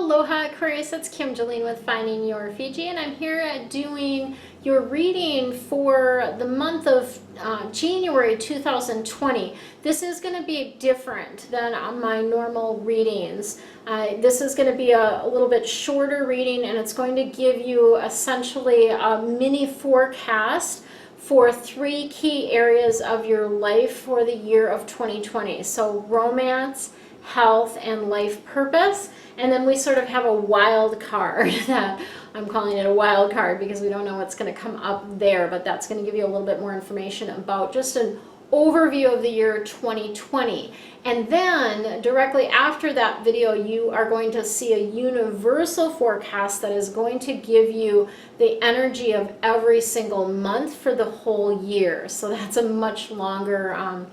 Aloha Aquarius, it's Kim Jolene with Finding Your Fiji, and I'm here doing your reading for the month of January 2020. This is going to be different than my normal readings. This is going to be a little bit shorter reading, and it's going to give you essentially a mini forecast for 3 key areas of your life for the year of 2020. So romance, health, and life purpose. And then we sort of have a wild card that I'm calling it a wild card because we don't know what's going to come up there, but that's going to give you a little bit more information about just an overview of the year 2020. And then directly after that video, you are going to see a universal forecast that is going to give you the energy of every single month for the whole year. So that's a much longer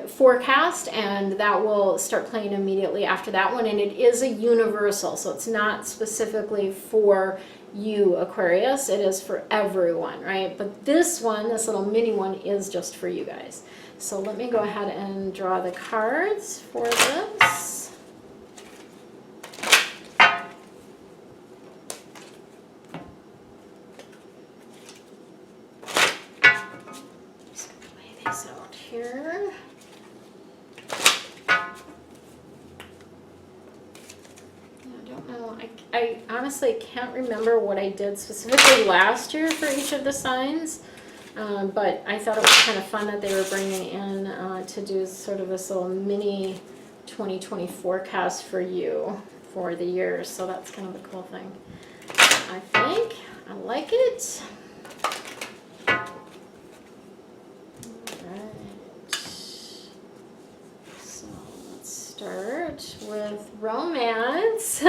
forecast, and that will start playing immediately after that one. And it is a universal, so it's not specifically for you, Aquarius. It is for everyone, right? But this one, this little mini one, is just for you guys. So let me go ahead and draw the cards for this. Just gonna lay these out here. I honestly can't remember what I did specifically last year for each of the signs, but I thought it was kind of fun that they were bringing in to do sort of this little mini 2020 forecast for you for the year. So that's kind of a cool thing. I think I like it. Start with romance,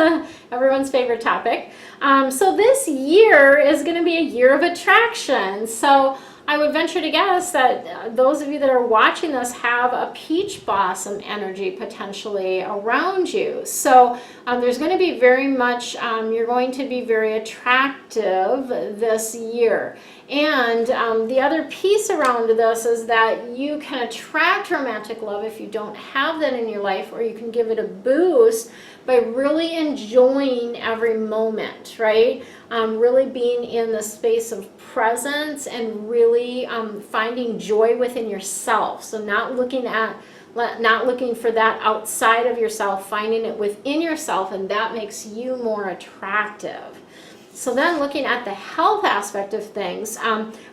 everyone's favorite topic. So this year is going to be a year of attraction. So I would venture to guess that those of you that are watching this have a peach blossom energy potentially around you. So there's going to be very much, you're going to be very attractive this year. And the other piece around this is that you can attract romantic love if you don't have that in your life, or you can give it a boost by really enjoying every moment, right? Really being in the space of presence and really finding joy within yourself. So not looking for that outside of yourself, finding it within yourself, and that makes you more attractive. So then looking at the health aspect of things,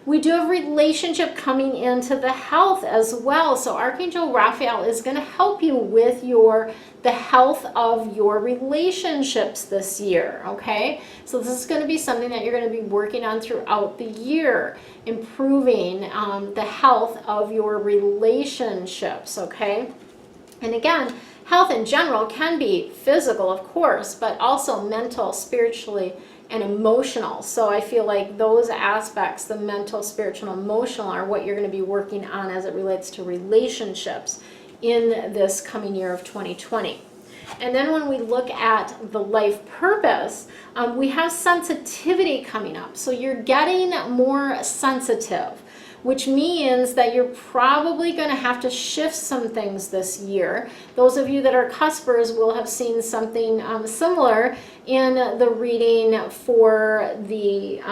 we do have relationship coming into the health as well. So Archangel Raphael is going to help you with the health of your relationships this year, okay? So this is going to be something that you're going to be working on throughout the year, improving the health of your relationships, okay? And again, health in general can be physical, of course, but also mental, spiritually, and emotional. So I feel like those aspects, the mental, spiritual, and emotional, are what you're going to be working on as it relates to relationships in this coming year of 2020. And then when we look at the life purpose, we have sensitivity coming up. So you're getting more sensitive, which means that you're probably going to have to shift some things this year. Those of you that are cuspers will have seen something similar in the reading for the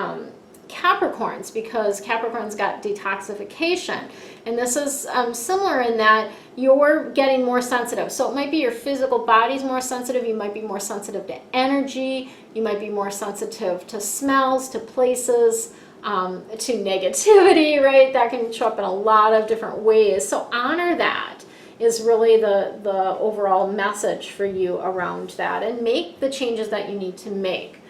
Capricorns, because Capricorns got detoxification. And this is similar in that you're getting more sensitive. So it might be your physical body's more sensitive. You might be more sensitive to energy. You might be more sensitive to smells, to places, to negativity, right? That can show up in a lot of different ways. So honor that is really the overall message for you around that, and make the changes that you need to make.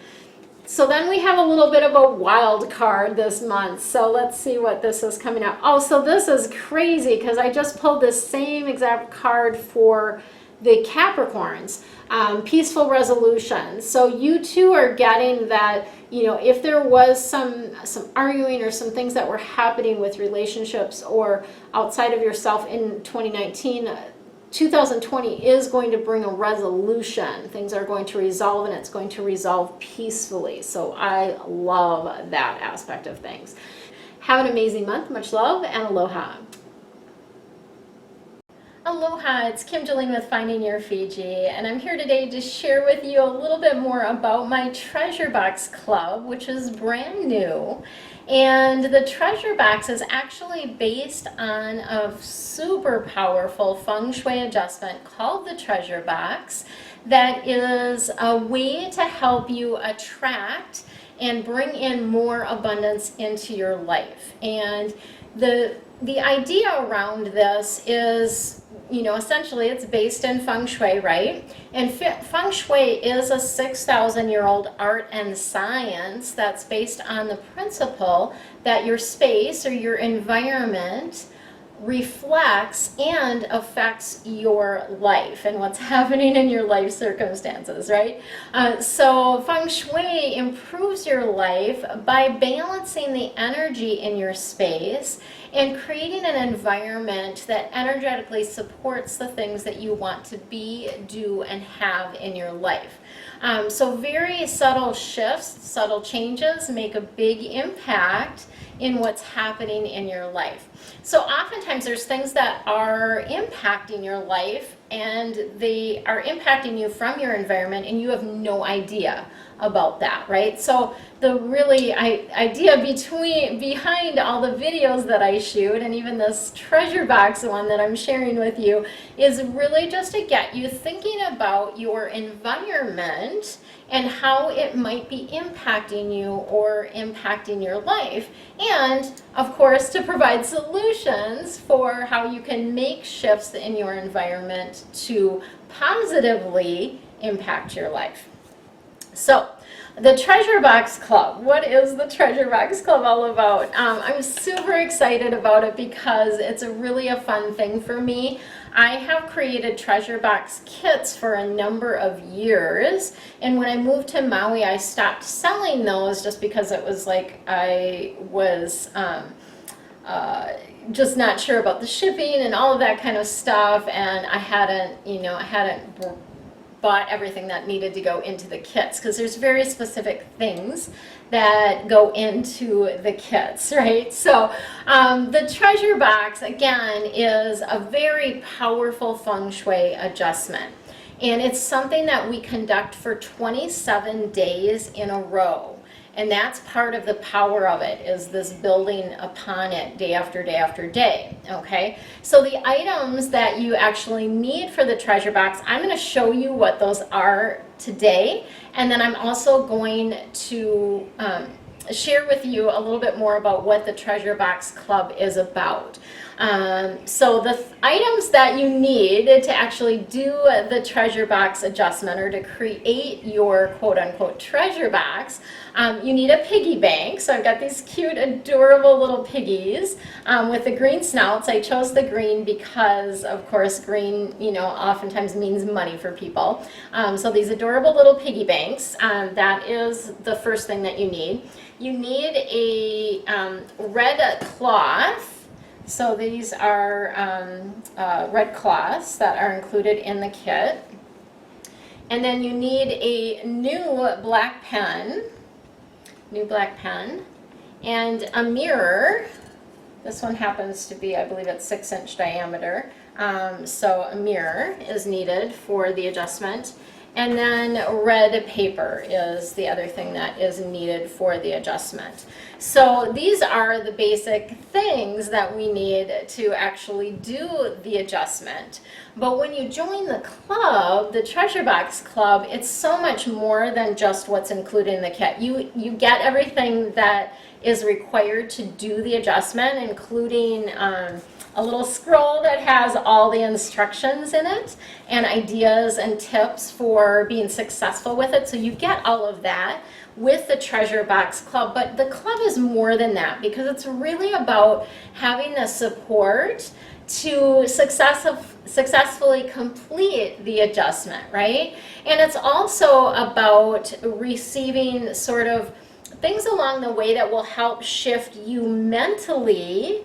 So then we have a little bit of a wild card this month. So let's see what this is coming up. Oh, so this is crazy because I just pulled this same exact card for the Capricorns, peaceful resolution. So you too are getting that, you know, if there was some arguing or some things that were happening with relationships or outside of yourself in 2019, 2020 is going to bring a resolution. Things are going to resolve, and it's going to resolve peacefully. So I love that aspect of things. Have an amazing month. Much love and aloha. Aloha, it's Kim Jolene with Finding Your Fiji, and I'm here today to share with you a little bit more about my Treasure Box Club, which is brand new. And the Treasure Box is actually based on a super powerful Feng Shui adjustment called the Treasure Box that is a way to help you attract and bring in more abundance into your life. And the idea around this is, essentially it's based in Feng Shui, right? And Feng Shui is a 6,000-year-old art and science that's based on the principle that your space or your environment reflects and affects your life and what's happening in your life circumstances, right? So Feng Shui improves your life by balancing the energy in your space and creating an environment that energetically supports the things that you want to be, do, and have in your life. So very subtle shifts, subtle changes make a big impact in what's happening in your life. So oftentimes there's things that are impacting your life and they are impacting you from your environment and you have no idea about that, right? So the really idea behind all the videos that I shoot and even this treasure box one that I'm sharing with you is really just to get you thinking about your environment and how it might be impacting you or impacting your life. And of course, to provide solutions for how you can make shifts in your environment to positively impact your life. So, the Treasure Box Club. What is the Treasure Box Club all about? I'm super excited about it because it's really a fun thing for me. I have created treasure box kits for a number of years, and when I moved to Maui, I stopped selling those just because it was like I was just not sure about the shipping and all of that kind of stuff, and I hadn't bought everything that needed to go into the kits because there's very specific things that go into the kits, right? So the treasure box, again, is a very powerful Feng Shui adjustment. And it's something that we conduct for 27 days in a row. And that's part of the power of it, is this building upon it day after day after day, okay? So the items that you actually need for the treasure box, I'm going to show you what those are today. And then I'm also going to share with you a little bit more about what the Treasure Box Club is about. So the items that you need to actually do the treasure box adjustment or to create your quote-unquote treasure box, you need a piggy bank. So I've got these cute, adorable little piggies with the green snouts. I chose the green because, of course, green, oftentimes means money for people. So these adorable little piggy banks, that is the first thing that you need. You need a red cloth. So these are red cloths that are included in the kit. And then you need a new black pen, and a mirror. This one happens to be, I believe it's 6-inch diameter. So a mirror is needed for the adjustment. And then red paper is the other thing that is needed for the adjustment. So these are the basic things that we need to actually do the adjustment. But when you join the club, the Treasure Box Club, it's so much more than just what's included in the kit. You get everything that is required to do the adjustment, including a little scroll that has all the instructions in it and ideas and tips for being successful with it. So you get all of that with the Treasure Box Club, but the club is more than that because it's really about having the support to successfully complete the adjustment, right? And it's also about receiving sort of things along the way that will help shift you mentally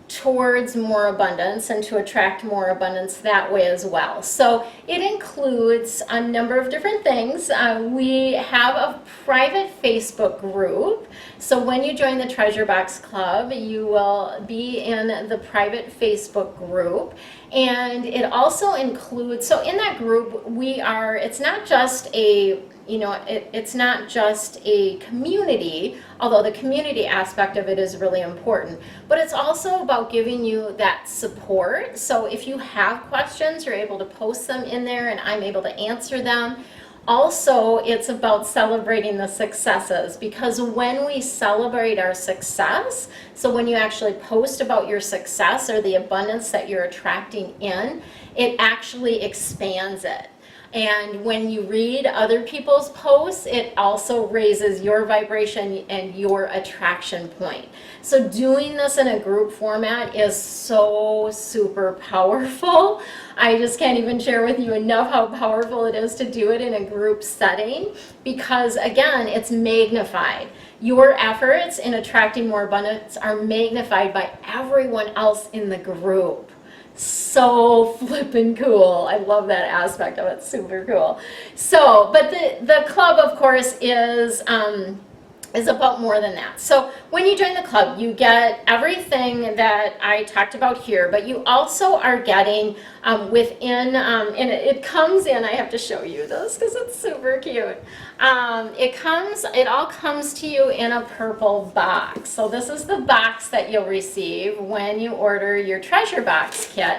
towards more abundance and to attract more abundance that way as well. So it includes a number of different things. We have a private Facebook group. So when you join the Treasure Box Club, you will be in the private Facebook group. And it also includes, so in that group, it's not just a, it's not just a community, although the community aspect of it is really important, but it's also about giving you that support. So if you have questions, you're able to post them in there and I'm able to answer them. Also, it's about celebrating the successes, because when we celebrate our success, so when you actually post about your success or the abundance that you're attracting in, it actually expands it. And when you read other people's posts, it also raises your vibration and your attraction point. So doing this in a group format is so super powerful. I just can't even share with you enough how powerful it is to do it in a group setting, because again, it's magnified. Your efforts in attracting more abundance are magnified by everyone else in the group. So flippin' cool. I love that aspect of it. Super cool. So, but the club, of course, is about more than that. So when you join the club, you get everything that I talked about here, but you also are getting within, and it comes in, I have to show you this because it's super cute. It all comes to you in a purple box. So this is the box that you'll receive when you order your Treasure Box kit.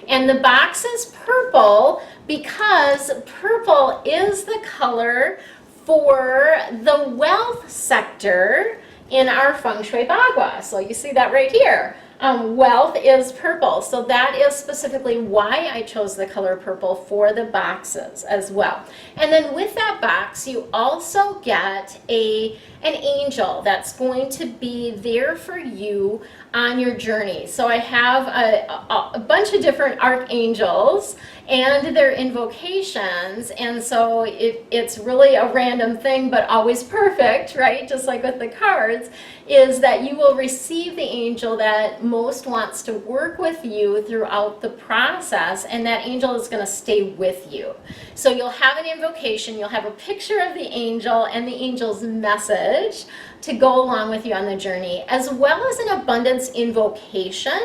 And the box is purple because purple is the color for the wealth sector in our Feng Shui Bagua. So you see that right here. Wealth is purple. So that is specifically why I chose the color purple for the boxes as well. And then with that box, you also get an angel that's going to be there for you on your journey. So I have a bunch of different archangels and their invocations, and so it's really a random thing, but always perfect, right? Just like with the cards, is that you will receive the angel that most wants to work with you throughout the process, and that angel is going to stay with you. So you'll have an invocation, you'll have a picture of the angel and the angel's message to go along with you on the journey, as well as an abundance invocation.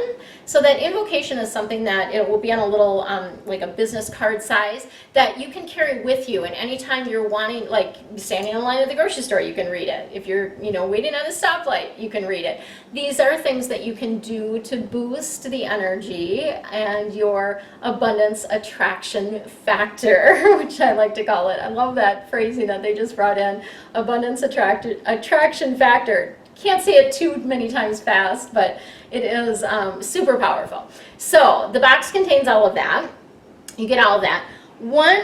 So that invocation is something that it will be on a little, like a business card size, that you can carry with you. And anytime you're wanting, like standing in line at the grocery store, you can read it. If you're, waiting at a stoplight, you can read it. These are things that you can do to boost the energy and your abundance attraction factor, which I like to call it. I love that phrasing that they just brought in, abundance attraction factor. Can't say it too many times fast, but it is super powerful. So the box contains all of that. You get all of that. One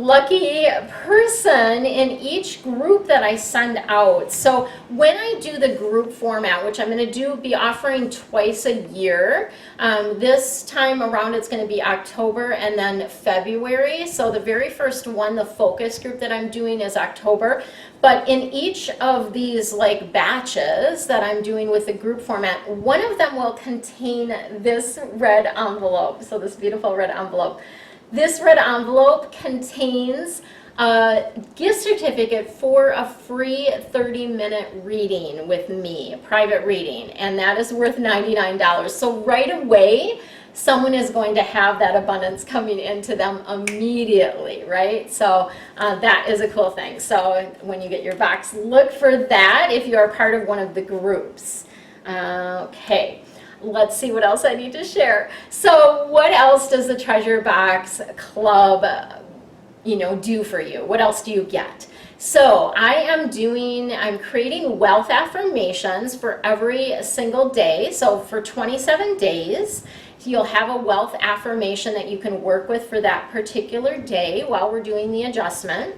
lucky person in each group that I send out. So when I do the group format, which I'm going to be offering twice a year, this time around it's going to be October and then February. So the very first one, the focus group that I'm doing, is October. But in each of these like batches that I'm doing with the group format, one of them will contain this red envelope. So this beautiful red envelope. This red envelope contains a gift certificate for a free 30-minute reading with me, a private reading, and that is worth $99. So right away, someone is going to have that abundance coming into them immediately, right? So that is a cool thing. So when you get your box, look for that if you are part of one of the groups. Okay. Let's see what else I need to share. So what else does the Treasure Box Club, do for you? What else do you get? So I'm creating wealth affirmations for every single day. So for 27 days, you'll have a wealth affirmation that you can work with for that particular day while we're doing the adjustment.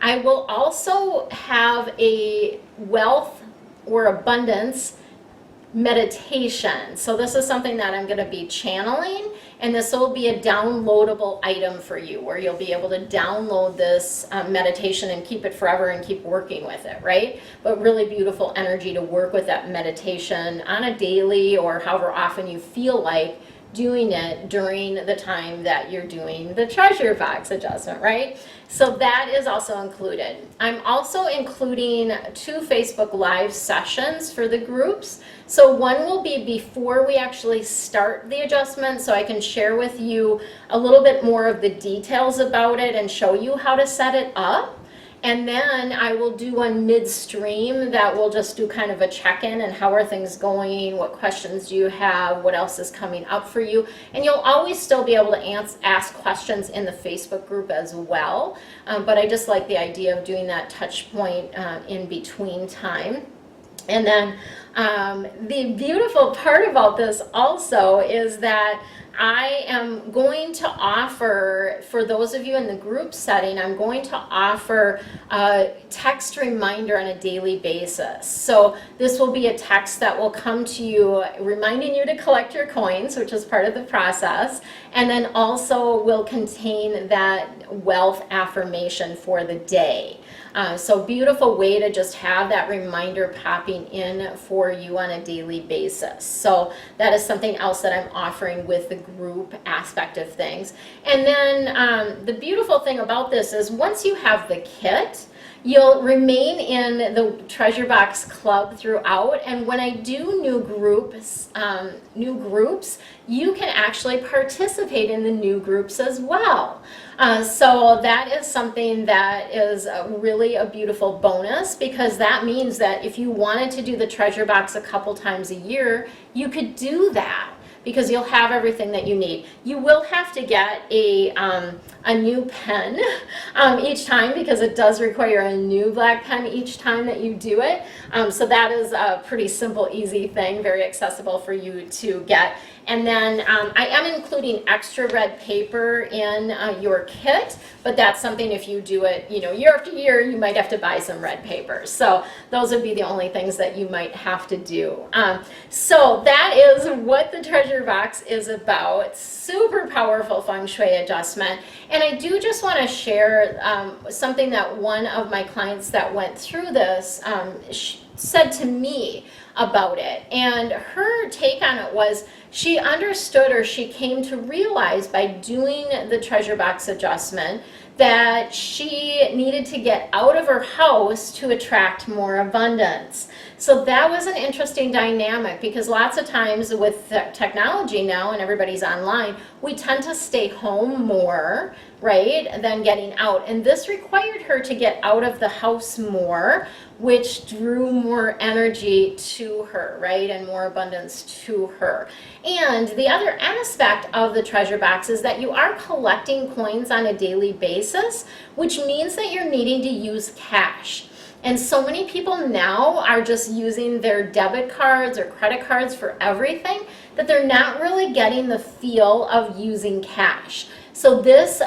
I will also have a wealth or abundance meditation. So this is something that I'm going to be channeling, and this will be a downloadable item for you where you'll be able to download this meditation and keep it forever and keep working with it, right? But really beautiful energy to work with that meditation on a daily or however often you feel like doing it during the time that you're doing the treasure box adjustment, right? So that is also included. I'm also including 2 Facebook Live sessions for the groups. So one will be before we actually start the adjustment, so I can share with you a little bit more of the details about it and show you how to set it up. And then I will do one midstream that will just do kind of a check-in and how are things going, what questions do you have, what else is coming up for you. And you'll always still be able to ask questions in the Facebook group as well. But I just like the idea of doing that touch point in between time. And then the beautiful part about this also is that I am going to offer, for those of you in the group setting, I'm going to offer a text reminder on a daily basis. So this will be a text that will come to you reminding you to collect your coins, which is part of the process, and then also will contain that wealth affirmation for the day. So beautiful way to just have that reminder popping in for you on a daily basis. So that is something else that I'm offering with the group aspect of things. And then the beautiful thing about this is once you have the kit, you'll remain in the Treasure Box Club throughout, and when I do new groups, you can actually participate in the new groups as well. So that is something that is really a beautiful bonus, because that means that if you wanted to do the Treasure Box a couple times a year, you could do that, because you'll have everything that you need. You will have to get a new pen each time, because it does require a new black pen each time that you do it. So that is a pretty simple, easy thing, very accessible for you to get. And then I am including extra red paper in your kit, but that's something if you do it, you know, year after year, you might have to buy some red paper. So those would be the only things that you might have to do. So that is what the Treasure Box is about. Super powerful Feng Shui adjustment. And I do just want to share something that one of my clients that went through this said to me about it. And her take on it was she understood, or she came to realize by doing the Treasure Box adjustment, that she needed to get out of her house to attract more abundance. So that was an interesting dynamic, because lots of times with technology now and everybody's online, we tend to stay home more, right, than getting out. And this required her to get out of the house more, which drew more energy to her, right, and more abundance to her. And the other aspect of the Treasure Box is that you are collecting coins on a daily basis, which means that you're needing to use cash. And so many people now are just using their debit cards or credit cards for everything that they're not really getting the feel of using cash. So this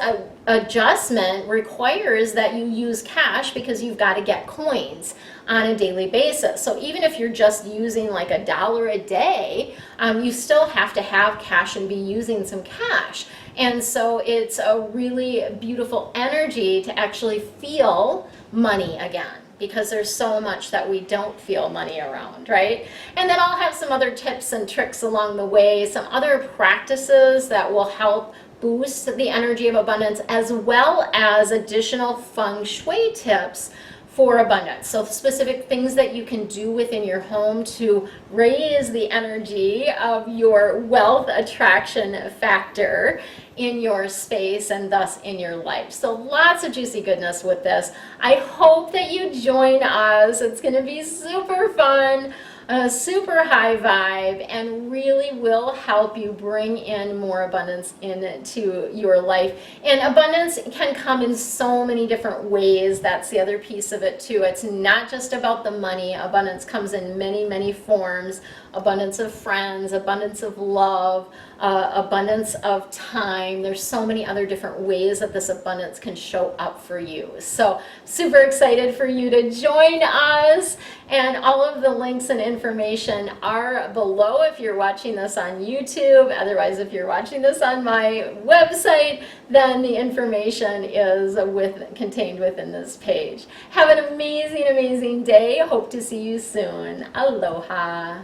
adjustment requires that you use cash, because you've got to get coins on a daily basis. So even if you're just using like $1 a day, you still have to have cash and be using some cash. And so it's a really beautiful energy to actually feel money again, because there's so much that we don't feel money around, right? And then I'll have some other tips and tricks along the way, some other practices that will help boost the energy of abundance, as well as additional Feng Shui tips for abundance. So specific things that you can do within your home to raise the energy of your wealth attraction factor in your space and thus in your life. So lots of juicy goodness with this. I hope that you join us. It's going to be super fun. Super high vibe, and really will help you bring in more abundance into your life. And abundance can come in so many different ways. That's the other piece of it too. It's not just about the money. Abundance comes in many, many forms. Abundance of friends, abundance of love, abundance of time. There's so many other different ways that this abundance can show up for you. So super excited for you to join us, and all of the links and information are below if you're watching this on YouTube. Otherwise, if you're watching this on my website, then the information is contained within this page. Have an amazing, amazing day. Hope to see you soon. Aloha.